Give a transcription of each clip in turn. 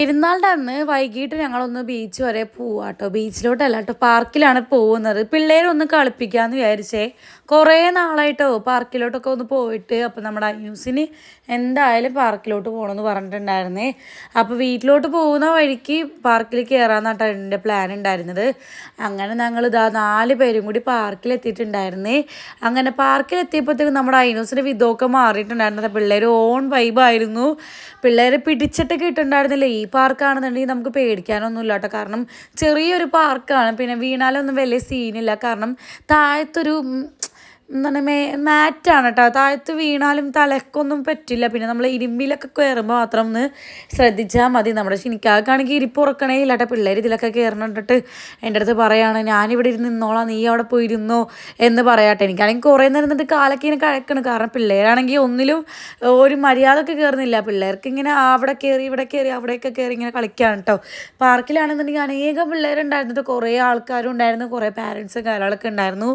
പെരുന്നാളിൻ്റെ അന്ന് വൈകിട്ട് ഞങ്ങളൊന്ന് ബീച്ച് വരെ പോവാട്ടോ. ബീച്ചിലോട്ടല്ല കേട്ടോ, പാർക്കിലാണ് പോകുന്നത്. പിള്ളേരൊന്ന് കളിപ്പിക്കാമെന്ന് വിചാരിച്ചേ. കുറേ നാളായിട്ടോ പാർക്കിലോട്ടൊക്കെ ഒന്ന് പോയിട്ട്. അപ്പോൾ നമ്മുടെ അയ്യൂസിന് എന്തായാലും പാർക്കിലോട്ട് പോകണമെന്ന് പറഞ്ഞിട്ടുണ്ടായിരുന്നേ. അപ്പോൾ വീട്ടിലോട്ട് പോകുന്ന വഴിക്ക് പാർക്കിൽ കയറാമെന്നാട്ടോ എൻ്റെ പ്ലാൻ ഉണ്ടായിരുന്നത്. അങ്ങനെ ഞങ്ങൾ ഇതാ 4 പേരും കൂടി പാർക്കിലെത്തിയിട്ടുണ്ടായിരുന്നേ. അങ്ങനെ പാർക്കിലെത്തിയപ്പോഴത്തേക്കും നമ്മുടെ അയ്യൂസിൻ്റെ വിധമൊക്കെ മാറിയിട്ടുണ്ടായിരുന്നത്. പിള്ളേർ ഓൺ വൈബായിരുന്നു. പിള്ളേരെ പിടിച്ചിട്ടൊക്കെ ഇട്ടുണ്ടായിരുന്നില്ല. ഈ പാർക്കാണെന്നുണ്ടെങ്കിൽ നമുക്ക് പേടിക്കാനൊന്നുമില്ല കേട്ടോ. കാരണം ചെറിയൊരു പാർക്കാണ്. പിന്നെ വീണാലൊന്നും വലിയ സീനില്ല. കാരണം താഴത്തൊരു എന്താണ് മാറ്റാണ് കേട്ടോ. താഴത്ത് വീണാലും തലക്കൊന്നും പറ്റില്ല. പിന്നെ നമ്മൾ ഇരുമ്പിലൊക്കെ കയറുമ്പോൾ മാത്രം ഒന്ന് ശ്രദ്ധിച്ചാൽ മതി. നമ്മുടെ ശനിക്കാക്കാണെങ്കിൽ ഇരിപ്പുറക്കണേ ഇല്ല കേട്ടോ. പിള്ളേർ ഇതിലൊക്കെ കയറണിട്ട് എൻ്റെ അടുത്ത് പറയാണ്, ഞാനിവിടെ ഇരുന്ന് നിന്നോളാം, നീ അവിടെ പോയിരുന്നോ എന്ന് പറയാട്ടെ. എനിക്കാണെങ്കിൽ കുറേ നേരം നിന്നിട്ട് കാലൊക്കെ ഇങ്ങനെ കഴിക്കണം. കാരണം പിള്ളേരാണെങ്കിൽ ഒന്നിലും ഒരു മര്യാദയൊക്കെ കയറുന്നില്ല. പിള്ളേർക്ക് ഇങ്ങനെ അവിടെ കയറി ഇവിടെ കയറി അവിടെയൊക്കെ കയറി ഇങ്ങനെ കളിക്കുകയാണ് കേട്ടോ. പാർക്കിലാണെന്നുണ്ടെങ്കിൽ അനേകം പിള്ളേരുണ്ടായിരുന്നിട്ട് കുറേ ആൾക്കാരും ഉണ്ടായിരുന്നു, കുറേ പാരൻസും കാര്യങ്ങളൊക്കെ ഉണ്ടായിരുന്നു.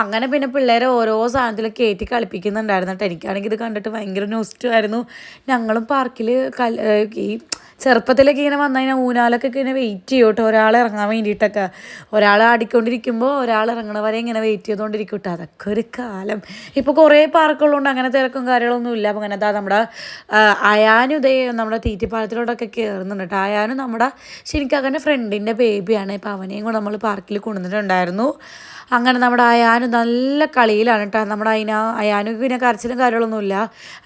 അങ്ങനെ പിന്നെ പിള്ളേരെ ഓരോ സാധനത്തിൽ കയറ്റി കളിപ്പിക്കുന്നുണ്ടായിരുന്നു കേട്ടോ. എനിക്കാണെങ്കിൽ ഇത് കണ്ടിട്ട് ഭയങ്കര നൊസ്റ്റുമായിരുന്നു. ഞങ്ങളും പാർക്കിൽ ഈ ചെറുപ്പത്തിലൊക്കെ ഇങ്ങനെ വന്നു കഴിഞ്ഞാൽ ഊനാലൊക്കെ ഇങ്ങനെ വെയിറ്റ് ചെയ്യും കേട്ടോ, ഒരാൾ ഇറങ്ങാൻ വേണ്ടിയിട്ടൊക്കെ. ഒരാൾ ആടിക്കൊണ്ടിരിക്കുമ്പോൾ ഒരാൾ ഇറങ്ങണവരെ ഇങ്ങനെ വെയിറ്റ് ചെയ്തുകൊണ്ടിരിക്കും കേട്ടോ. അതൊക്കെ ഒരു കാലം. ഇപ്പോൾ കുറേ പാർക്കുകളുണ്ട്, അങ്ങനെ തിരക്കും കാര്യങ്ങളൊന്നും ഇല്ല. അപ്പോൾ അങ്ങനെ നമ്മുടെ അയാനും ഇതേ നമ്മുടെ തീറ്റിപ്പാലത്തിലോട്ടൊക്കെ കയറുന്നുണ്ട് കേട്ടോ. അയാനും നമ്മുടെ ശരിക്കും ഫ്രണ്ടിൻ്റെ ബേബിയാണ്. ഇപ്പോൾ അവനെയും കൂടെ നമ്മൾ പാർക്കിൽ കൊണ്ടുവന്നിട്ടുണ്ടായിരുന്നു. അങ്ങനെ നമ്മുടെ അയാനും നല്ല കളിയിലാണ് കേട്ടോ. നമ്മുടെ അയാനും പിന്നെ കരച്ചിലും കാര്യങ്ങളൊന്നുമില്ല.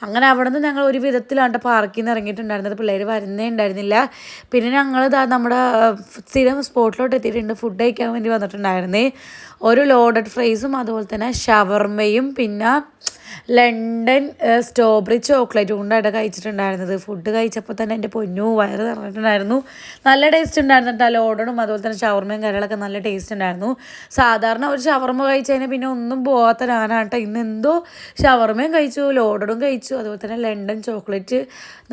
അങ്ങനെ അവിടെ നിന്ന് ഞങ്ങൾ ഒരു വിധത്തിലാണ് പാർക്കിൽ നിന്ന് ഇറങ്ങിയിട്ടുണ്ടായിരുന്നത്. പിള്ളേർ വരുന്നേ ഉണ്ടായിരുന്നില്ല. പിന്നെ ഞങ്ങൾ നമ്മുടെ സ്ഥിരം സ്പോട്ടിലോട്ട് എത്തിയിട്ടുണ്ട്. ഫുഡ് കഴിക്കാൻ വേണ്ടി വന്നിട്ടുണ്ടായിരുന്നേ. ഒരു ലോഡഡ് ഫ്രൈസും അതുപോലെ തന്നെ ഷവർമയും പിന്നെ ലണ്ടൻ സ്ട്രോബെറി ചോക്ലേറ്റ് കൊണ്ടായിട്ട് കഴിച്ചിട്ടുണ്ടായിരുന്നത്. ഫുഡ് കഴിച്ചപ്പോൾ തന്നെ എൻ്റെ പൊന്നു വയറ് നിറഞ്ഞിട്ടുണ്ടായിരുന്നു. നല്ല ടേസ്റ്റ് ഉണ്ടായിരുന്നു കേട്ടോ. ലോഡഡും അതുപോലെ തന്നെ ഷവർമയും കാര്യങ്ങളൊക്കെ നല്ല ടേസ്റ്റ് ഉണ്ടായിരുന്നു. സാധാരണ ഒരു ഷവർമ കഴിച്ച് കഴിഞ്ഞാൽ പിന്നെ ഒന്നും പോകാത്ത ഞാനാണ് കേട്ടോ. ഇന്ന് എന്തോ ഷവർമയും കഴിച്ചു, ലോഡഡും കഴിച്ചു, അതുപോലെ തന്നെ ലണ്ടൻ ചോക്ലേറ്റ്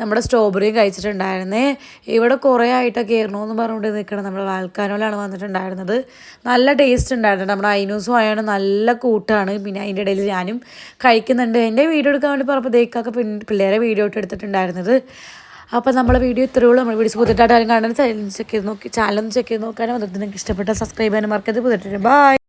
നമ്മുടെ സ്ട്രോബെറിയും കഴിച്ചിട്ടുണ്ടായിരുന്നേ. ഇവിടെ കുറേ ആയിട്ടൊക്കെ കയറണമെന്ന് പറഞ്ഞുകൊണ്ട് നിൽക്കണം. നമ്മുടെ വാൽക്കാനോലാണ് വന്നിട്ടുണ്ടായിരുന്നത്. നല്ല ടേസ്റ്റ് ഉണ്ടായിരുന്നു. നമ്മുടെ അയ്നൂസും ആയാണ് നല്ല കൂട്ടാണ്. പിന്നെ അതിൻ്റെ ഇടയിൽ ഞാനും കഴിക്കുന്നുണ്ട്. എൻ്റെ വീഡിയോ എടുക്കാൻ വേണ്ടി പറഞ്ഞപ്പോൾ ദേക്കൊക്കെ പിള്ളേരെ വീഡിയോ ഇട്ട് എടുത്തിട്ടുണ്ടായിരുന്നത്. അപ്പോൾ നമ്മളെ വീഡിയോ ഇത്രയേ ഉള്ളൂ. നമ്മൾ വീഡിയോസ് പുതിയതായിട്ട് ആരും കാണാൻ ചാനൽ ചെക്ക് ചെയ്ത് നോക്കാനും അതൊക്കെ നിങ്ങൾക്ക് ഇഷ്ടപ്പെട്ട സബ്സ്ക്രൈബ് ചെയ്യാനും മറക്കരുത്. പുതിയ ബൈ.